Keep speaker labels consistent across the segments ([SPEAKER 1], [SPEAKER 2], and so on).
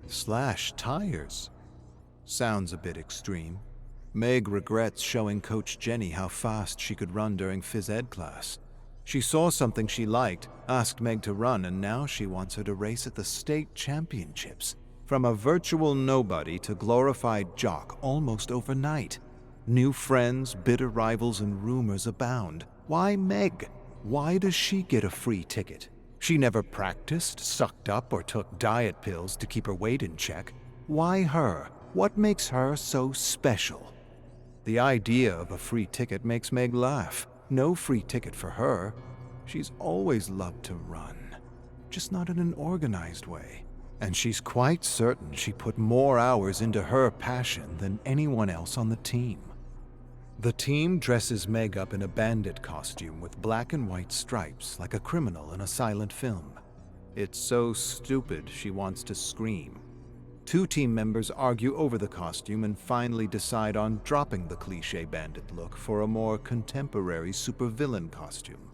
[SPEAKER 1] Slash tires? Sounds a bit extreme. Meg regrets showing Coach Jenny how fast she could run during phys ed class. She saw something she liked, asked Meg to run, and now she wants her to race at the state championships. From a virtual nobody to glorified jock almost overnight. New friends, bitter rivals, and rumors abound. Why Meg? Why does she get a free ticket? She never practiced, sucked up, or took diet pills to keep her weight in check. Why her? What makes her so special? The idea of a free ticket makes Meg laugh. No free ticket for her. She's always loved to run, just not in an organized way. And she's quite certain she put more hours into her passion than anyone else on the team. The team dresses Meg up in a bandit costume with black and white stripes, like a criminal in a silent film. It's so stupid she wants to scream. Two team members argue over the costume and finally decide on dropping the cliché bandit look for a more contemporary supervillain costume.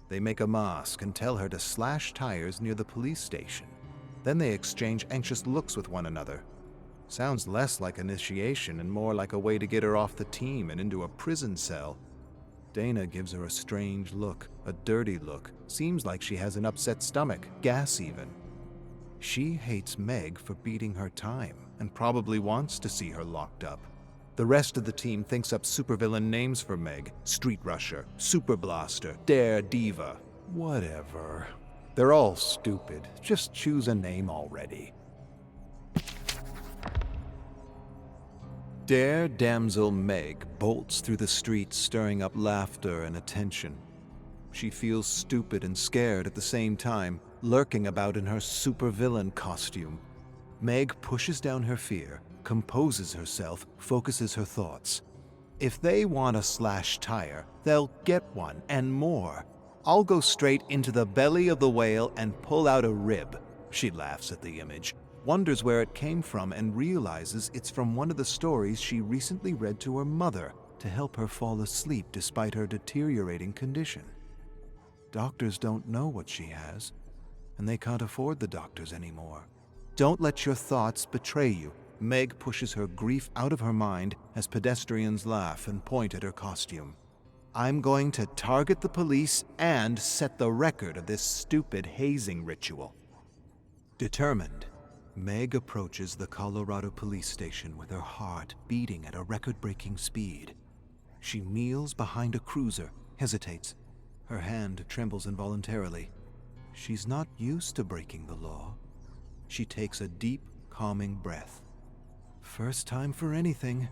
[SPEAKER 1] They make a mask and tell her to slash tires near the police station. Then they exchange anxious looks with one another. Sounds less like initiation and more like a way to get her off the team and into a prison cell. Dana gives her a strange look, a dirty look. Seems like she has an upset stomach, gas even. She hates Meg for beating her time and probably wants to see her locked up. The rest of the team thinks up supervillain names for Meg: Street Rusher, Super Blaster, Dare Diva, whatever. They're all stupid. Just choose a name already. Dare Damsel Meg bolts through the streets, stirring up laughter and attention. She feels stupid and scared at the same time, lurking about in her supervillain costume. Meg pushes down her fear, composes herself, focuses her thoughts. If they want a slash tire, they'll get one and more. I'll go straight into the belly of the whale and pull out a rib. She laughs at the image, wonders where it came from, and realizes it's from one of the stories she recently read to her mother to help her fall asleep despite her deteriorating condition. Doctors don't know what she has, and they can't afford the doctors anymore. Don't let your thoughts betray you. Meg pushes her grief out of her mind as pedestrians laugh and point at her costume. I'm going to target the police and set the record of this stupid hazing ritual. Determined, Meg approaches the Colorado police station with her heart beating at a record-breaking speed. She kneels behind a cruiser, hesitates. Her hand trembles involuntarily. She's not used to breaking the law. She takes a deep, calming breath. First time for anything.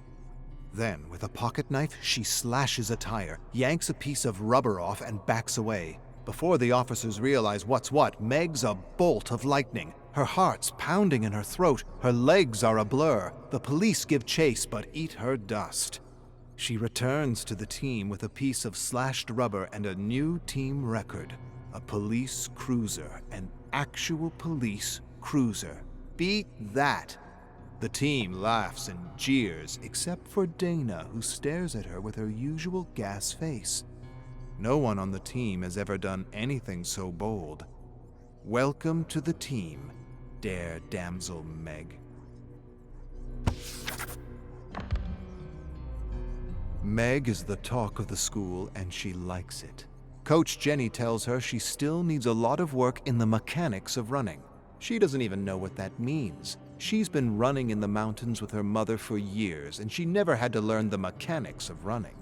[SPEAKER 1] Then, with a pocket knife, she slashes a tire, yanks a piece of rubber off, and backs away. Before the officers realize what's what, Meg's a bolt of lightning. Her heart's pounding in her throat. Her legs are a blur. The police give chase but eat her dust. She returns to the team with a piece of slashed rubber and a new team record. A police cruiser. An actual police cruiser. Beat that! The team laughs and jeers, except for Dana, who stares at her with her usual gas face. No one on the team has ever done anything so bold. Welcome to the team, Dare Damsel Meg. Meg is the talk of the school, and she likes it. Coach Jenny tells her she still needs a lot of work in the mechanics of running. She doesn't even know what that means. She's been running in the mountains with her mother for years, and she never had to learn the mechanics of running.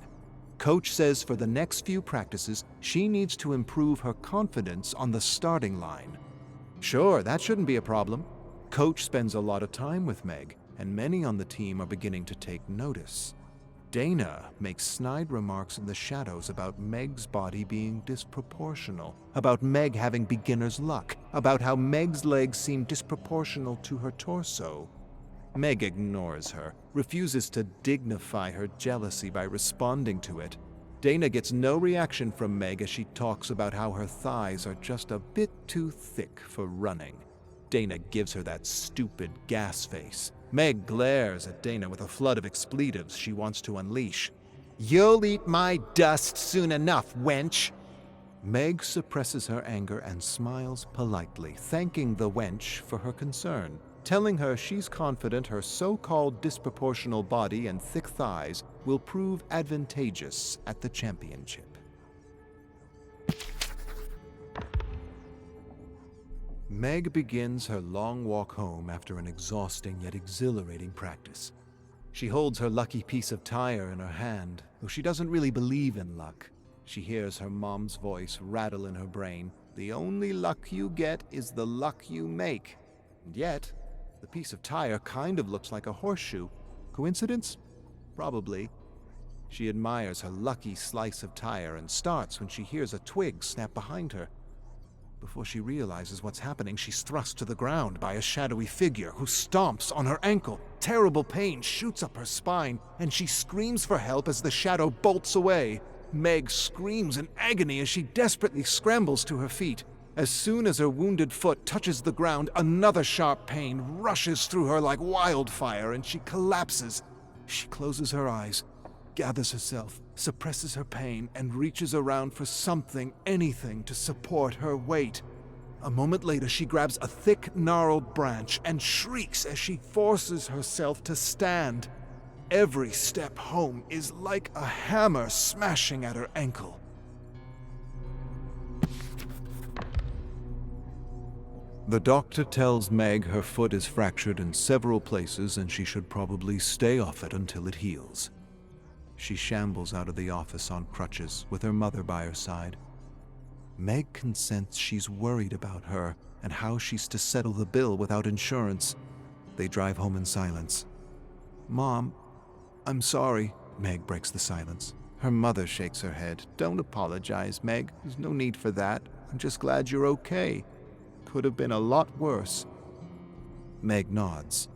[SPEAKER 1] Coach says for the next few practices, she needs to improve her confidence on the starting line. Sure, that shouldn't be a problem. Coach spends a lot of time with Meg, and many on the team are beginning to take notice. Dana makes snide remarks in the shadows about Meg's body being disproportional, about Meg having beginner's luck, about how Meg's legs seem disproportional to her torso. Meg ignores her, refuses to dignify her jealousy by responding to it. Dana gets no reaction from Meg as she talks about how her thighs are just a bit too thick for running. Dana gives her that stupid gas face. Meg glares at Dana with a flood of expletives she wants to unleash. "You'll eat my dust soon enough, wench!" Meg suppresses her anger and smiles politely, thanking the wench for her concern. telling her she's confident her so-called disproportional body and thick thighs will prove advantageous at the championship. Meg begins her long walk home after an exhausting yet exhilarating practice. She holds her lucky piece of tire in her hand, though she doesn't really believe in luck. She hears her mom's voice rattle in her brain. The only luck you get is the luck you make. And yet, the piece of tire kind of looks like a horseshoe. Coincidence? Probably. She admires her lucky slice of tire and starts when she hears a twig snap behind her. Before she realizes what's happening, she's thrust to the ground by a shadowy figure who stomps on her ankle. Terrible pain shoots up her spine, and she screams for help as the shadow bolts away. Meg screams in agony as she desperately scrambles to her feet. As soon as her wounded foot touches the ground, another sharp pain rushes through her like wildfire, and she collapses. She closes her eyes, gathers herself, suppresses her pain, and reaches around for something, anything, to support her weight. A moment later, she grabs a thick, gnarled branch and shrieks as she forces herself to stand. Every step home is like a hammer smashing at her ankle. The doctor tells Meg her foot is fractured in several places and she should probably stay off it until it heals. She shambles out of the office on crutches with her mother by her side. Meg can sense she's worried about her and how she's to settle the bill without insurance. They drive home in silence. "Mom, I'm sorry." Meg breaks the silence. Her mother shakes her head. "Don't apologize, Meg. There's no need for that. I'm just glad you're okay. Could have been a lot worse." Meg nods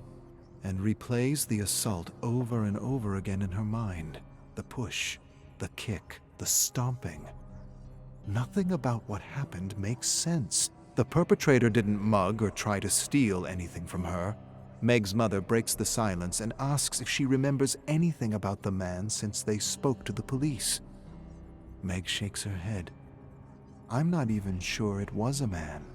[SPEAKER 1] and replays the assault over and over again in her mind. The push, the kick, the stomping. Nothing about what happened makes sense. The perpetrator didn't mug or try to steal anything from her. Meg's mother breaks the silence and asks if she remembers anything about the man since they spoke to the police. Meg shakes her head. "I'm not even sure it was a man."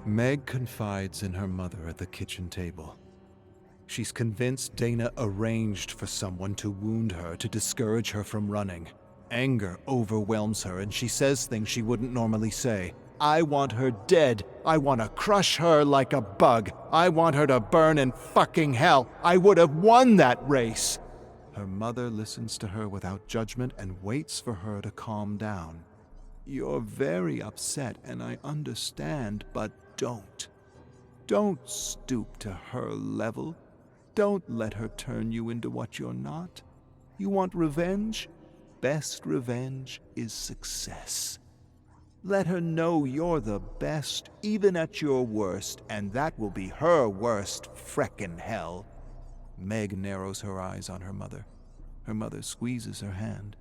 [SPEAKER 1] Meg confides in her mother at the kitchen table. She's convinced Dana arranged for someone to wound her to discourage her from running. Anger overwhelms her and she says things she wouldn't normally say. "I want her dead. I want to crush her like a bug. I want her to burn in fucking hell. I would have won that race." Her mother listens to her without judgment and waits for her to calm down. "You're very upset and I understand, but don't. Don't stoop to her level. Don't let her turn you into what you're not. You want revenge? Best revenge is success. Let her know you're the best, even at your worst, and that will be her worst freckin' hell." Meg narrows her eyes on her mother. Her mother squeezes her hand.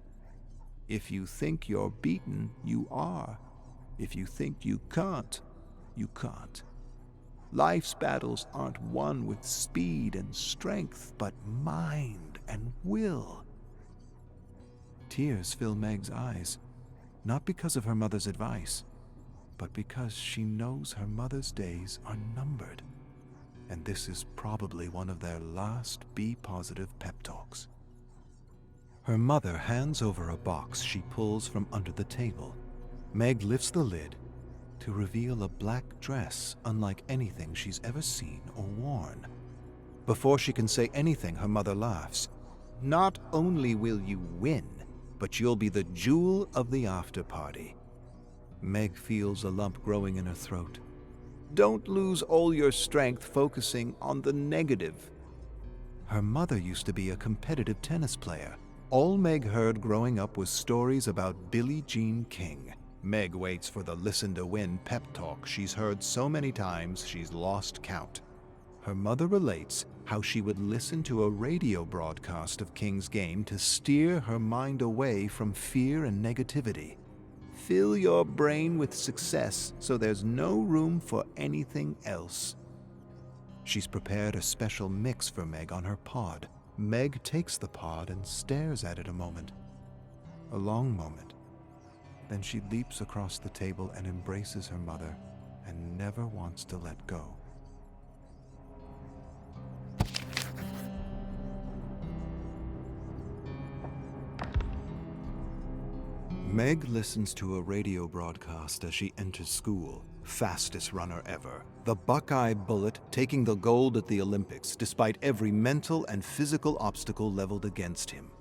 [SPEAKER 1] "If you think you're beaten, you are. If you think you can't, you can't. Life's battles aren't won with speed and strength, but mind and will." Tears fill Meg's eyes, not because of her mother's advice, but because she knows her mother's days are numbered, and this is probably one of their last be-positive pep talks. Her mother hands over a box she pulls from under the table. Meg lifts the lid to reveal a black dress unlike anything she's ever seen or worn. Before she can say anything, her mother laughs. "Not only will you win, but you'll be the jewel of the after-party." Meg feels a lump growing in her throat. "Don't lose all your strength focusing on the negative." Her mother used to be a competitive tennis player. All Meg heard growing up was stories about Billie Jean King. Meg waits for the listen-to-win pep talk she's heard so many times she's lost count. Her mother relates how she would listen to a radio broadcast of King's game to steer her mind away from fear and negativity. "Fill your brain with success so there's no room for anything else." She's prepared a special mix for Meg on her pod. Meg takes the pod and stares at it a moment. A long moment. Then she leaps across the table and embraces her mother and never wants to let go. Meg listens to a radio broadcast as she enters school. Fastest runner ever. The Buckeye Bullet taking the gold at the Olympics despite every mental and physical obstacle leveled against him.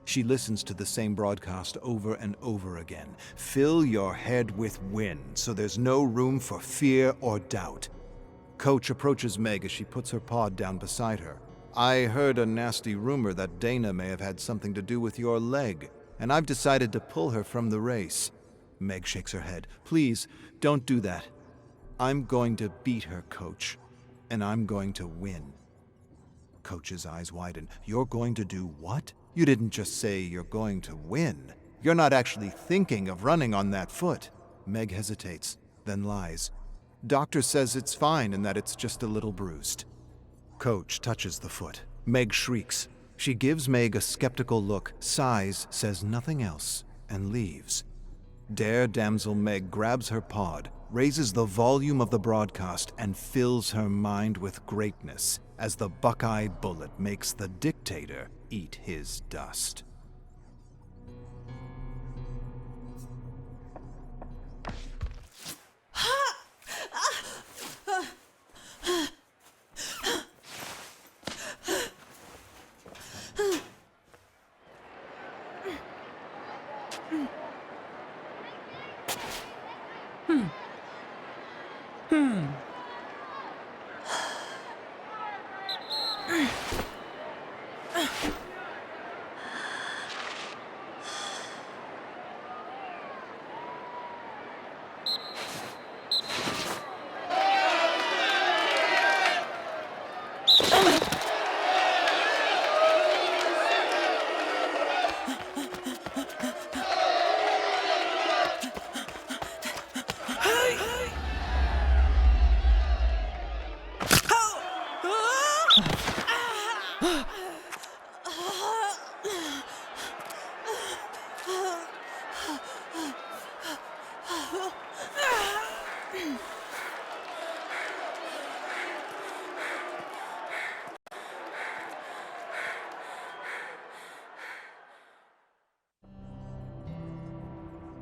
[SPEAKER 1] She listens to the same broadcast over and over again. Fill your head with wind so there's no room for fear or doubt. Coach approaches Meg as she puts her pod down beside her. I heard a nasty rumor that Dana may have had something to do with your leg, and I've decided to pull her from the race. Meg shakes her head. Please, don't do that. I'm going to beat her, Coach, and I'm going to win. Coach's eyes widen. You're going to do what? You didn't just say you're going to win. You're not actually thinking of running on that foot. Meg hesitates, then lies. Doctor says it's fine and that it's just a little bruised. Coach touches the foot. Meg shrieks. She gives Meg a skeptical look, sighs, says nothing else, and leaves. Dare Damsel Meg grabs her pod, raises the volume of the broadcast, and fills her mind with greatness as the Buckeye Bullet makes the dictator eat his dust.